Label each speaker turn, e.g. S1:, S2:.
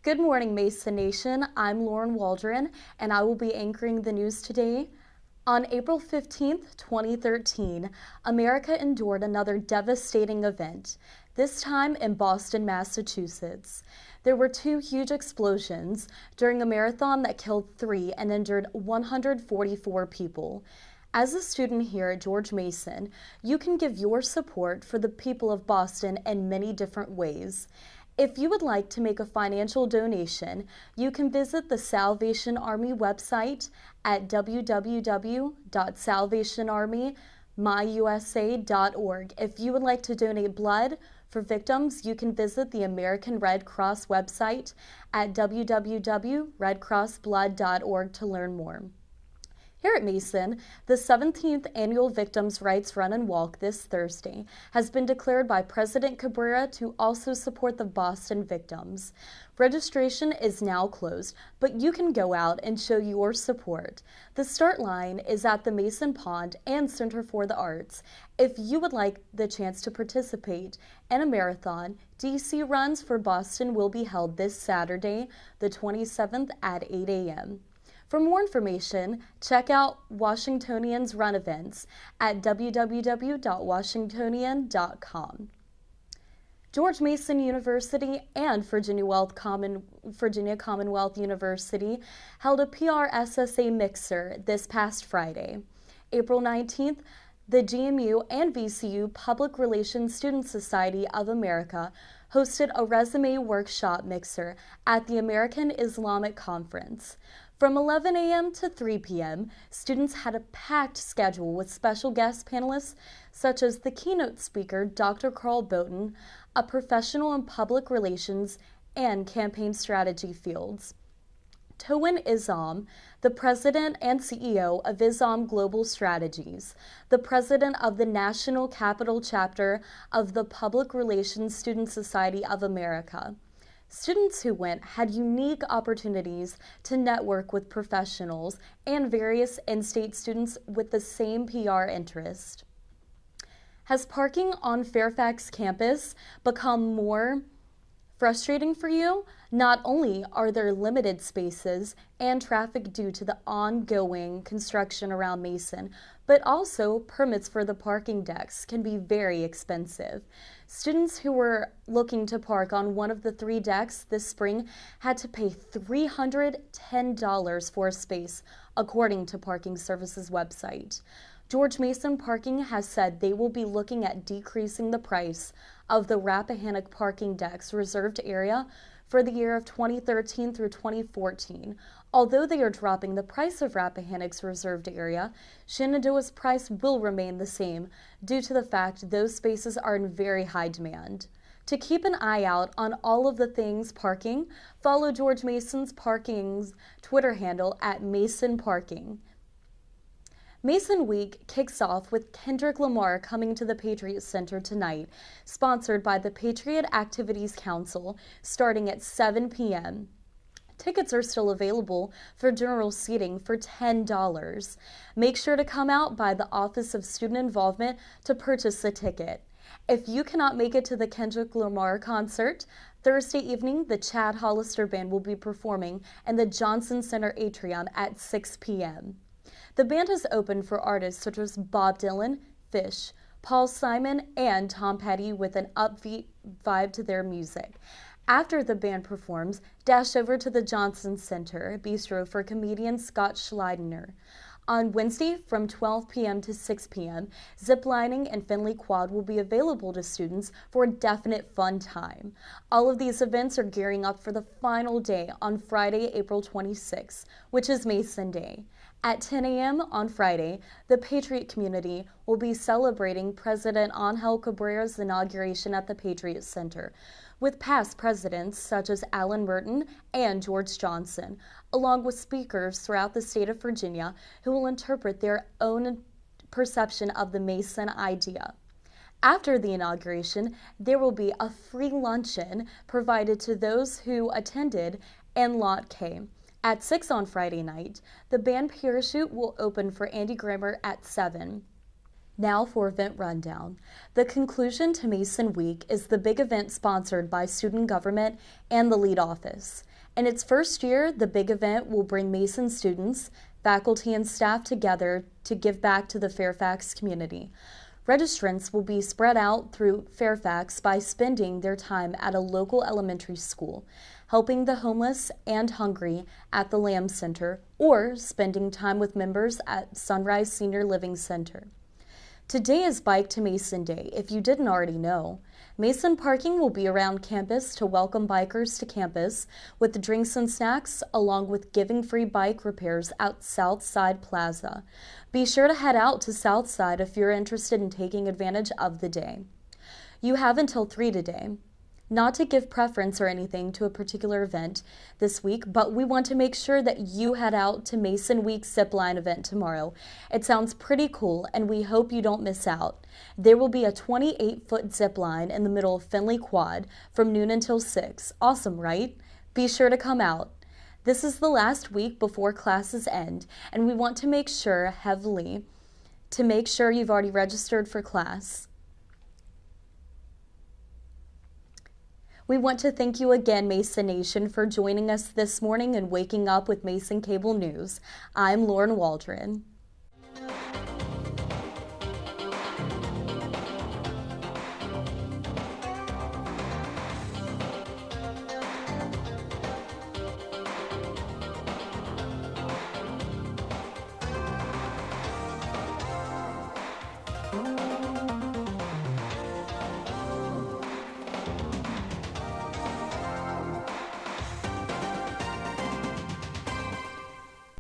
S1: Good morning, Mason Nation. I'm Lauren Waldron, and I will be anchoring the news today. On April 15th, 2013, America endured another devastating event, this time in Boston, Massachusetts. There were two huge explosions during a marathon that killed 3 and injured 144 people. As a student here at George Mason, you can give your support for the people of Boston in many different ways. If you would like to make a financial donation, you can visit the Salvation Army website at www.salvationarmymyusa.org. If you would like to donate blood for victims, you can visit the American Red Cross website at www.redcrossblood.org to learn more. Here at Mason, the 17th Annual Victims' Rights Run and Walk this Thursday has been declared by President Cabrera to also support the Boston victims. Registration is now closed, but you can go out and show your support. The start line is at the Mason Pond and Center for the Arts. If you would like the chance to participate in a marathon, DC Runs for Boston will be held this Saturday, the 27th at 8 a.m. For more information, check out Washingtonian's run events at www.washingtonian.com. George Mason University and Virginia Commonwealth University held a PRSSA Mixer this past Friday. April 19th, the GMU and VCU Public Relations Student Society of America hosted a resume workshop mixer at the American Islamic Conference. From 11 a.m. to 3 p.m., students had a packed schedule with special guest panelists such as the keynote speaker, Dr. Carl Bowden, a professional in public relations and campaign strategy fields. Towan Isam, the president and CEO of Isam Global Strategies, the president of the National Capital Chapter of the Public Relations Student Society of America. Students who went had unique opportunities to network with professionals and various in-state students with the same PR interest. Has parking on Fairfax campus become more frustrating for you? Not only are there limited spaces and traffic due to the ongoing construction around Mason, but also permits for the parking decks can be very expensive. Students who were looking to park on one of the 3 decks this spring had to pay $310 for a space, according to Parking Services website. George Mason Parking has said they will be looking at decreasing the price of the Rappahannock parking decks reserved area for the year of 2013 through 2014. Although they are dropping the price of Rappahannock's reserved area, Shenandoah's price will remain the same due to the fact those spaces are in very high demand. To keep an eye out on all of the things parking, follow George Mason's Parking's Twitter handle at Mason Parking. Mason Week kicks off with Kendrick Lamar coming to the Patriot Center tonight, sponsored by the Patriot Activities Council, starting at 7 p.m. Tickets are still available for general seating for $10. Make sure to come out by the Office of Student Involvement to purchase a ticket. If you cannot make it to the Kendrick Lamar concert, Thursday evening, the Chad Hollister Band will be performing in the Johnson Center atrium at 6 p.m. The band is open for artists such as Bob Dylan, Fish, Paul Simon, and Tom Petty with an upbeat vibe to their music. After the band performs, dash over to the Johnson Center Bistro for comedian Scott Schleidner. On Wednesday, from 12 p.m. to 6 p.m., ziplining and Finley Quad will be available to students for a definite fun time. All of these events are gearing up for the final day on Friday, April 26, which is Mason Day. At 10 a.m. on Friday, the Patriot community will be celebrating President Angel Cabrera's inauguration at the Patriot Center, with past presidents such as Alan Merton and George Johnson, along with speakers throughout the state of Virginia who will interpret their own perception of the Mason idea. After the inauguration, there will be a free luncheon provided to those who attended in Lot K. At 6 on Friday night, the band Parachute will open for Andy Grammer at 7. Now for event rundown. The conclusion to Mason Week is the big event sponsored by Student Government and the Lead Office. In its first year, the big event will bring Mason students, faculty, and staff together to give back to the Fairfax community. Registrants will be spread out through Fairfax by spending their time at a local elementary school, helping the homeless and hungry at the Lamb Center, or spending time with members at Sunrise Senior Living Center. Today is Bike to Mason Day, if you didn't already know. Mason Parking will be around campus to welcome bikers to campus with drinks and snacks, along with giving free bike repairs at Southside Plaza. Be sure to head out to Southside if you're interested in taking advantage of the day. You have until 3 today. Not to give preference or anything to a particular event this week, but we want to make sure that you head out to Mason Week Zipline event tomorrow. It sounds pretty cool, and we hope you don't miss out. There will be a 28-foot zipline in the middle of Finley Quad from noon until 6. Awesome, right? Be sure to come out. This is the last week before classes end, and we want to make sure you've already registered for class. We want to thank you again, Mason Nation, for joining us this morning and waking up with Mason Cable News. I'm Lauren Waldron.